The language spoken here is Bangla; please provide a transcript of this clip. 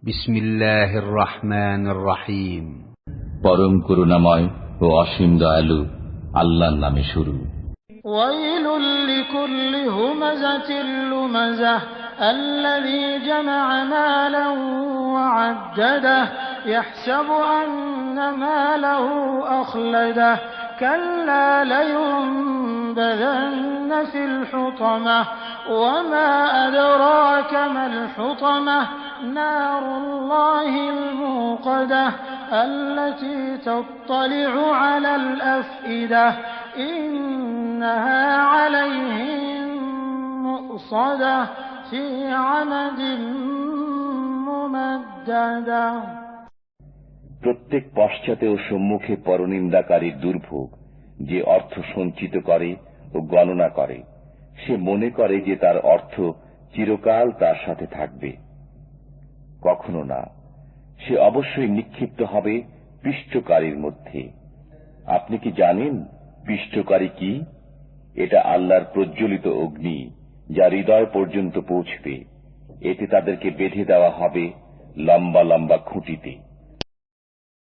বিসমিল্লাহির রহমানির রহিম। পরম করুণাময় ও অসীম দয়ালু আল্লাহর নামে শুরু। ওয়াইলুল লিকুল্লি হুমাযাতিল লুমাযাহ আল্লাযী জামা'a মালান ওয়া 'আদ্দাদাহ ইয়াহসাবু আন্না মালাহু আখলাদাহ কাল্লা লায়ুনবাযান্না ফিল হুতামাহ ওয়া মা আদরাকা মাল হুতামাহ নারুল্লাহিল মুকাদাহ التي تطلع على الأفئدة إنها عليهم مؤصدة في عمد ممددة। প্রত্যেক পশ্চাতে ও সম্মুখে পরনিন্দাকারীর দুর্ভোগ, যে অর্থ সঞ্চিত করে ও গণনা করে, সে মনে করে যে তার অর্থ চিরকাল তার সাথে থাকবে। কখনো না, সে অবশ্যই নিক্ষিপ্ত হবে পিষ্টকারীর মধ্যে। আপনি কি জানেন পিষ্টকারী কি? এটা আল্লাহর প্রজ্বলিত অগ্নি, যা হৃদয় পর্যন্ত পৌঁছবে। এতে তাদেরকে বেঁধে দেওয়া হবে লম্বা লম্বা খুঁটিতে।